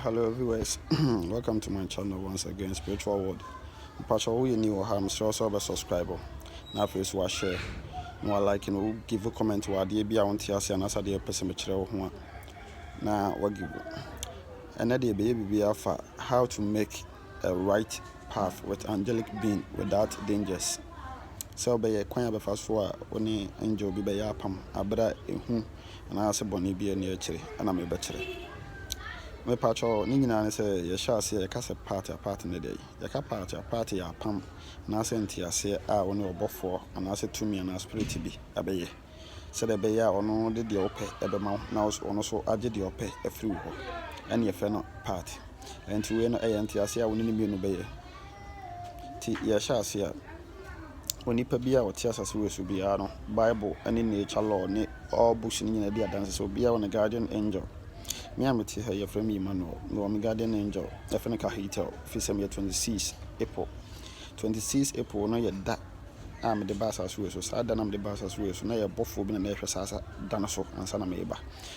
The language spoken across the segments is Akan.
Hello viewers, welcome to my channel once again, Spiritual World. Mpacho who you new or ham, also be subscriber. Now first wa share, no like you give a comment wa dey bia won tia se na sa dey person me kire wo ho na wa give. And na dey be afa how to make a right path with angelic being without dangers. So be kwan be fa so a oni angel bi be ya pam abra ehu na ase boni bi ani akire ana me be kire. Me pacho ni nyina ne se ye sha ase ye ka se party ne dey ye ka party ya pam na ase nti ase a woni obofo na ase tumi na spirit bi abeye se de be ya ono de ope ebe ma na ono so age de ope afri ho ene ye fe no party enti we no eye nti ase a woni ni bi no beye ti ye sha ase a woni pa bia wote asase we so bia no bible ene nature law ne all books ni nyina di adanse so bia woni guardian angel. Me am here your friend Emmanuel, no me guardian angel, definitely Kahito, Fisem 26 April. 26 April no ye da am the bass as we so sad am the bass as we so na ye bofo bi na ehwe sasa danoso ansa na me ba.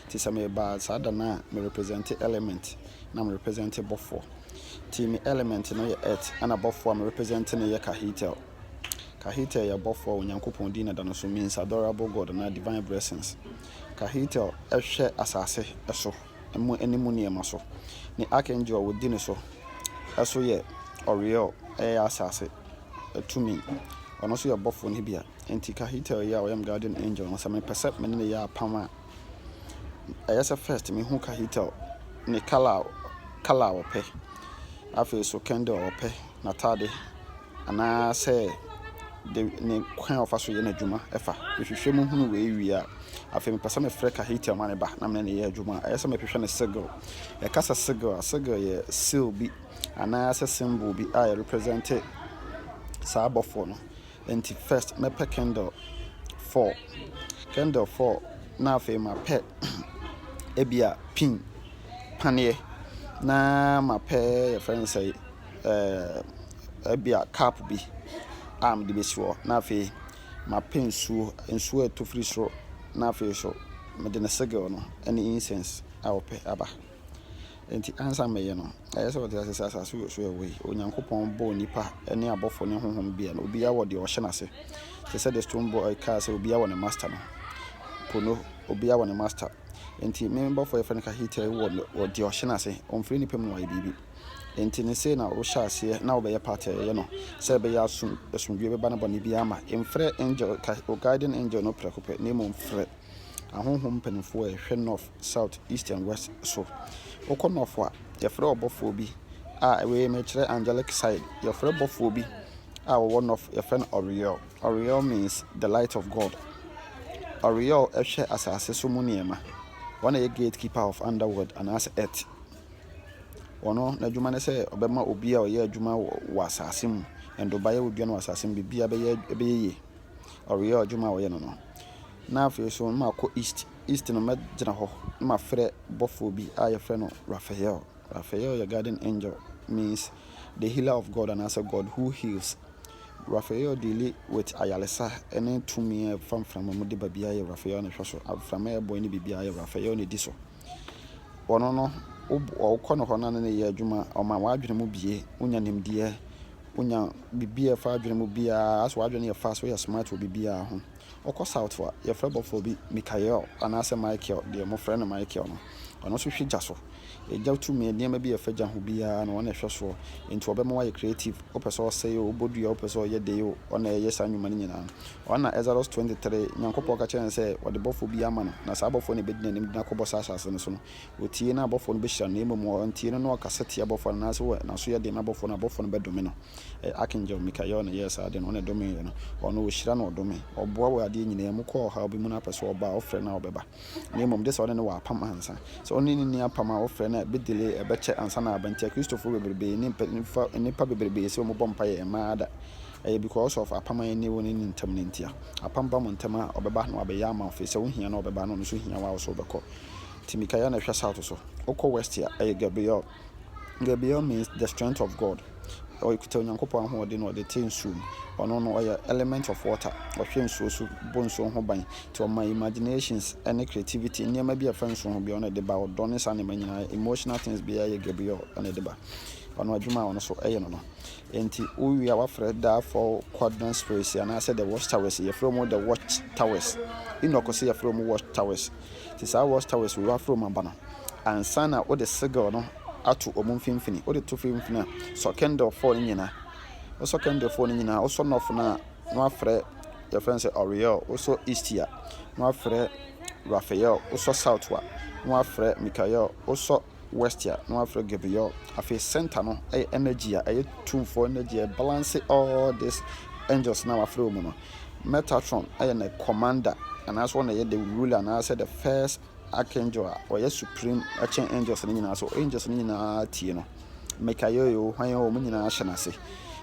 Ti se me ba sad na me represent element na me represent bofo. Ti me element no ye earth and bofo am represent na ye Kahito. Kahito ye bofo onyankopon di na danoso means adorable God na divine blessings. Kahito ehwe asase eso enimu niema so ni archangel wodi ne so aso ye oriel asase atumi ono so ye bofo ne bia enti Kahito ya o yam guardian angel no some percept me ne ya pama ayesa first me hu Kahito ne kala ope afi so candle ope na tade ana se de ne kwan ofa so ye na dwuma efa hwehwe mu hunu we wi afi me pesa me frɛ Kahito ma ne ba na me ne ye adwuma ayesa me hwehwe ne sigil e kasa sigil ye seal bi ana ase symbol bi a represent sa bofo no enti first me pe candle 4 na afi ma pe ebia pin panie na ma pe your friend say ebia cap bi am de beswo na afi ma pe nsuo etofri soro na afi so me de ne sigil no any incense a ope aba enti ansa me ye no ayesa what asasa so we onyankopon bo nipa ene abofo ne honhom bia no obi ya wo de o hye nase te say the stone boy ka say obi ya wo ne master no pono obi ya wo ne master enti me bofo ye fe ne Kahito wo de o hye nase on free nipa mu wa bibi enti ne say na o sha ase na obeye party ye no say be ya asumdwe be ba na boni bia ma emfre angel o guardian angel no prekope ne mo mfre ahonhom penfo e hwe north south east and west so okọ north a ye fre obofo bi a we me kire angelic side ye fre obofo bi a wo north ye fre oriel means the light of God. Oriel e hwe asase so mu niema one a gatekeeper of underworld and as earth ono na dwuma ne se obema obi a oye adwuma wo asase mu endo baye odua no asase mu bibia be ye oriel adwuma wo ye no na afi so ma ko east no ma gina ho ma frɛ bofo bi a ye frɛ no Raphael your guardian angel means the healer of God and as a God who heals. Raphael deal with ayalesa ene tumi from mo de babia ye Raphael ne hweso aframa ye boy ne bibia ye Raphael ne diso ono no o kɔ no ho na ne ye adwuma o ma wadwene mu bie unya nimdie unya bibia fa adwene mu bia aso adwene ye fa so ye smart o bibia ho okɔ south for ye frɛ bofo bi Michael anase Michael de mo frɛ no Michael no ono so hwegya so eja tumi nneema bi ye fa gya ho bia na wona hwɛ so enti obema wa ye creative opeso say o bodua opeso ye de o ona ye sa nwuma nyina ona Exodus 23 nyankopɔ ka kyerɛ sɛ wode bofo bi ama no na sa bofo ne bedina nim dina kɔbɔ sa asase no so no otie na bofo no be hyira na emom ontie no ɔkasɛte bofo na so na so ye de na bofo no bedome no archangel Michael na yes ade no ne dome no ono wo hyira na ɔdome ɔboa wo ade nyina mu kɔ ha obi mu na pɛso ɔba ɔfrɛ na ɔbɛba na emom de sɛ ɔne no wa apam ansa so ɔne ni apam a ɔfrɛ na be delay ebeche ansa na abantia Christopher bebrebe ni pa bebrebe se omo bompa ye maada because of apama ni woni ni ntam ni ntia apamba mo ntama obeba na obeya ama ofe se wo hia na obeba no so hia wa so obekọ timikaya na hwa south so okọ west ya Gabriel means the strength of God ɔkuta onyankopɔn ahoɔden no ɔde te nsuo mu ɔno no ɔyɛ element of water ɔhwɛ nsuo so bɔ nsuo ho ban nti ɔma imaginations and creativity nneɛma bi afa nsuo ho bi ɔno de ba ɔdɔ ne saa nneɛma nyinaa emotional things bi yɛ Gabriel ɔno de ba ɔno adwuma a ɔno so ɛyɛ no no nti wowie a wafrɛ da for quadrant spirits anaasɛ the watch towers yɛfrɛ mu the watch towers Enoch sɛ yɛfrɛ mu watch towers nti saa watch towers wei wafrɛ mu aba no ansa na wode sigil no ato ɔmo mfimfini wode to mfimfini a sɔ candle 4 no nyinaa wosɔ candle 4 no nyinaa wosɔ north no a na wafrɛ yɛfrɛ sɛ Oriel wosɔ east a na wafrɛ Raphael wosɔ south a na wafrɛ Michael wosɔ west a na wafrɛ Gabriel afei center no ɛyɛ energy a ɛyɛ tumfo energy a balance all these angels na wafrɛ mu no Metatron ɛyɛ na commander anaasɛ ɔna ɛyɛ the ruler anaasɛ the first archangel a ɔyɛ supreme akyɛn angels no nyinaa so angels no nyinaa tie no Michael yo hwan yɛ ɔmo nyinaa hyɛ n'ase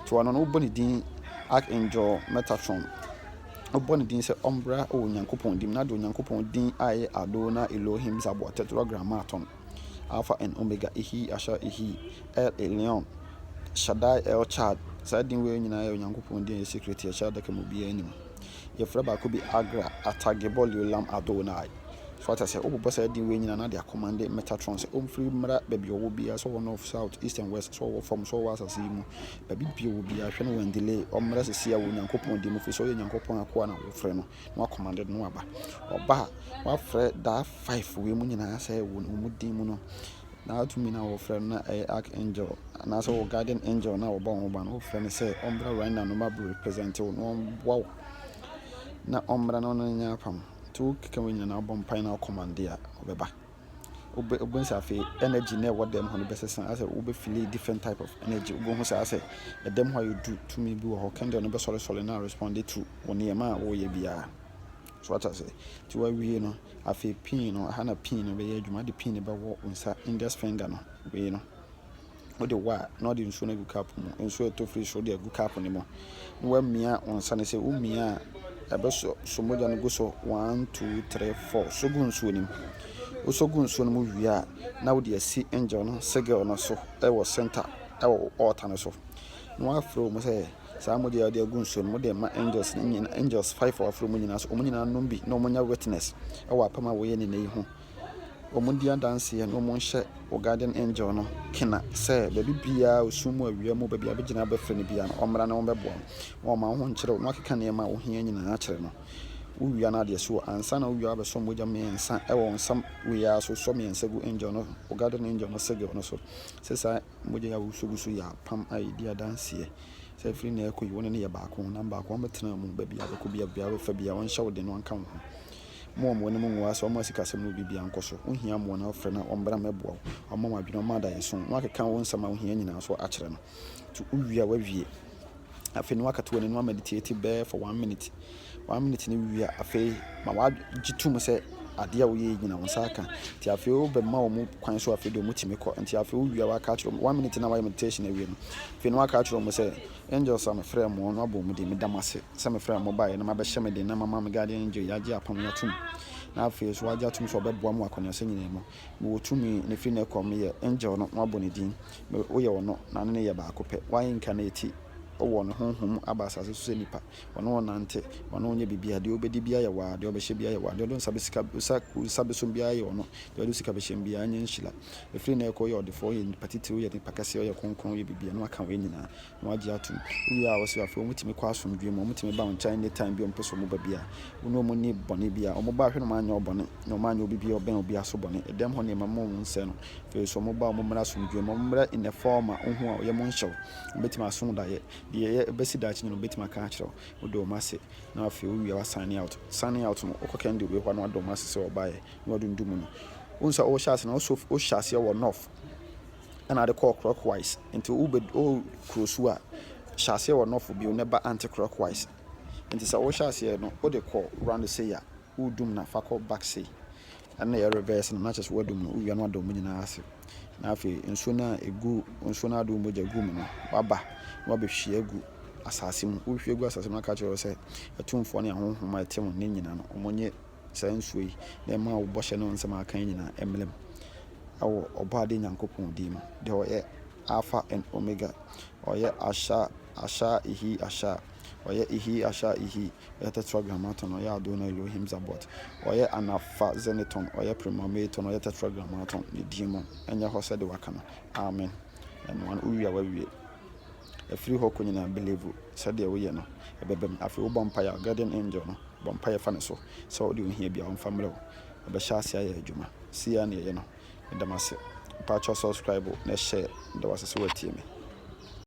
nti ɔno no wobɔ ne din archangel Metatron wobɔ ne din sɛ ɔmbra wɔ Onyankopɔn dim na de Onyankopɔn din ayɛ Adona Elohim Zabor tetragrammaton Alpha and Omega Ihi Asha Ihi El Elyon Shaddai El Chad saa din wei nyinaa yɛ Onyankopɔn din yɛ secret yɛ hyɛ adaka mu bi anim yɛfrɛ baako bi Agra Atagebol Yolam Adonai so ata sɛ wobɔ saa din wei nyinaa na de akɔmande Metatron sɛ ɔmfiri mmra baabi ɔwɔ biara sɛ ɔwɔ north south east and west sɛ ɔwɔ fam sɛ ɔwɔ asase yi mu baabi bia ɔwɔ biara hwɛ no wɔn delay ɔmmra sɛsi a wɔ Onyankopɔn din mu firi sɛ ɔyɛ Onyankopɔn akoa na wɔfrɛ no na wakɔmande no aba ɔba wafrɛ daa 5 wei mu nyinaa sɛ wɔ mu din mu no na atumi na wɔfrɛ no na ɛyɛ archangel anaasɛ wɔ guardian angel na wɔbɔ wɔn ba no wɔfrɛ no sɛ ɔmmra right now no ma represent wo na ɔmboa wo na ɔmmra no no nyɛ apam to keka wo nyina na ɔbɔ mpan na ɔkɔmande a ɔbɛba wobɛnsa afei energy na ɛwɔ dɛm hɔ no bɛsesa asɛ wobɛfili different type of energy wobɛhu sɛ asɛ ɛdɛm hɔ yɛdu tumi bi wɔ hɔ candle no bɛsɔresɔre na respond to wo nneɛma a wɔyɛ biara so ata sɛ nti wawie no afei pin no ha na pin no bɛyɛ adwuma de pin no bɛwɔ nsa index finger no wei no wode wa na ɔde nsuo no agu cup mu nsuo ɛtɔ firi so de agu cup no mu na wamia wo nsa no sɛ womia a ɛbɛso so mogya no gu so 1 2 3 4 so gu nsuo no mu wosɔ gu nsuo no mu wie a na wode asi angel no sigil no so ɛwɔ center ɛwɔ altar no so na wafrɛ mu sɛ saa mo de agu nsuo no mo de ma angels nyina angels 5 wafrɛ mu nyina so ɔmo nyina nom bi na ɔmo nya witness ɛwɔ apam a wɔyɛ ne nayi ho ɔmo di adanse na ɔmo nhyɛ o guardian angel no kena sɛ baabi bia osum mu awia mu baabi abɛgyina bɛfrɛ no bia no ɔmmra na ɔmbɛboa mo ɔma ho nkyerɛ no akeka nneɛma a wohia nyinaa kyerɛ no wowia na adeɛ so ansa na wowia abɛsɔ mogya mmiɛnsa ɛwɔ nsam wia so sɔ mmiɛnsa gu angel no o guardian angel no sigil no so sɛ saa mogya ya wosogu so yɛ apam a yɛdi adanseɛ sɛ firi na ɛkɔ yi wɔn ne yɛ baako na baako ɔmɛtena mu baabi abɛkɔ bia bɛfa bia wɔnhyɛ wo de no anka ho mo mo ne mo ngwa sɛ ɔmo asikasɛm no bibia nkɔ so wohia mo na ɔfrɛ na ɔmbra mɛboa wo ɔmo ma adwene ɔmo ada yɛso no akeka wo nsɛm a wohia nyinaa so akyerɛ no to wowie a wawie afei no wakata wɔ ne no meditate bɛɛ for 1 minute 1 minute ne wie a afei ma wagye tum sɛ adeɛ a woyɛ nyina wo nsa aka nti afei wobɛma wɔ mu kwan so afei de ɔmo timi kɔ nti afei wowie a waka kyerɛ 1 minute na wayɛ meditation awie no afei no waka kyerɛ ɔmo sɛ angels a mefrɛ mo no abɔ mu de medam ase sɛ mefrɛ mo baeɛ na mabɛhyɛ me de na mama me guardian angel yɛagye apam yɛatom na afei so wagye atom sɛ ɔbɛboa mu akɔneasɛ nyinaa mu mewɔ tumi ne firi no ɛkɔ meyɛ angel no wabɔ ne din woyɛ wɔ no na ne yɛ baako pɛ wayɛ nka na ɛti ɔwɔ no honhom aba asase so sɛ nipa ɔno ɔnante ɔno ɔnyɛ bibia deɛ ɔbɛdi bia yɛ wa deɛ ɔbɛhyɛ bia yɛ wa deɛ ɔdo nsa bɛso bia yɛ ɔno deɛ ɔdo sika bɛhyɛ bia nyɛ nhyira ɛfiri na ɛkɔ yɛ ɔdefoɔ yɛ nipa titiri yɛ nipa kɛseɛ yɛ kronkron yɛ bibia na waka wei nyinaa na wagye atom wowie a wɔsɛ afei ɔmutumi kɔ asomdwe mu ɔmutumi ba wo nkyɛn ne time bi ɔmpɛ sɛ ɔmo ba bia wone ɔmo ne bɔne bia ɔmo ba ahwɛ no ma anyɛ ɔbɔne na ɔmo anyɛ obi bia ɔbɛn obi aso bɔne ɛdɛm hɔ nneɛma mo wo nsɛ no afei so ɔmo ba ɔmo mmra asomdwe mu ɔmo mmra in the form a ɔho a ɔyɛ mo nhyɛw ɔbɛtumi asom daeɛ deɛ ɛbɛsi daakye no bɛtumi aka akyerɛ wode ɔmo ase na afei wowie wa signing out no ɔkɔ kɛnde wei hɔ na wade ɔmo ase sɛ ɔbaeɛ na wɔde ndu mu no wohu sɛ ɔhyɛ ase na wohyɛ aseɛ wɔ north ɛna ade kɔɔ clockwise nti wokuro so a hyɛ aseɛ wɔ north bio ne ba anti clockwise nti sɛ wohyɛ aseɛ no wode kɔ round sei a wodum na fa kɔ back sei ɛna yɛ reverse no na kyerɛ sɛ wadum no wowie no wade ɔmo nyinaa ase na afei nsuo no ade mogya gu mu no waba na wabɛhwie agu asase mu wohwie gu asase mu aka kyerɛ sɛ atumfoɔ ne ahohoma ɛte ho ne nyinaa no ɔmo nye saa nsuo yi na ɛma wo bɔhyɛ no nsɛm aka nyinaa ɛmlem awɔ ɔbɔade Nyankopɔn din mu deɛ ɔyɛ Alpha and Omega. Oye Asha Ihi Asha. Oye Ihi Asha Ihi. Oye Tetragrammaton. Oye Adonai Elohim Zabot. Oye Anafa Zeniton. Oye Primamaton. Oye Tetragrammaton. The demon. Enya Hose de Wakana. Amen. And one Uya we. A free hawk in a believe. Said the way no. A baby. I feel bumpire. Guardian angel. No. Bumpire fanaso. So do you hear be on family? A Bashasi Juma. See ya near you know. And the massive. Patch subscribe. Let's share. There was a sweat team.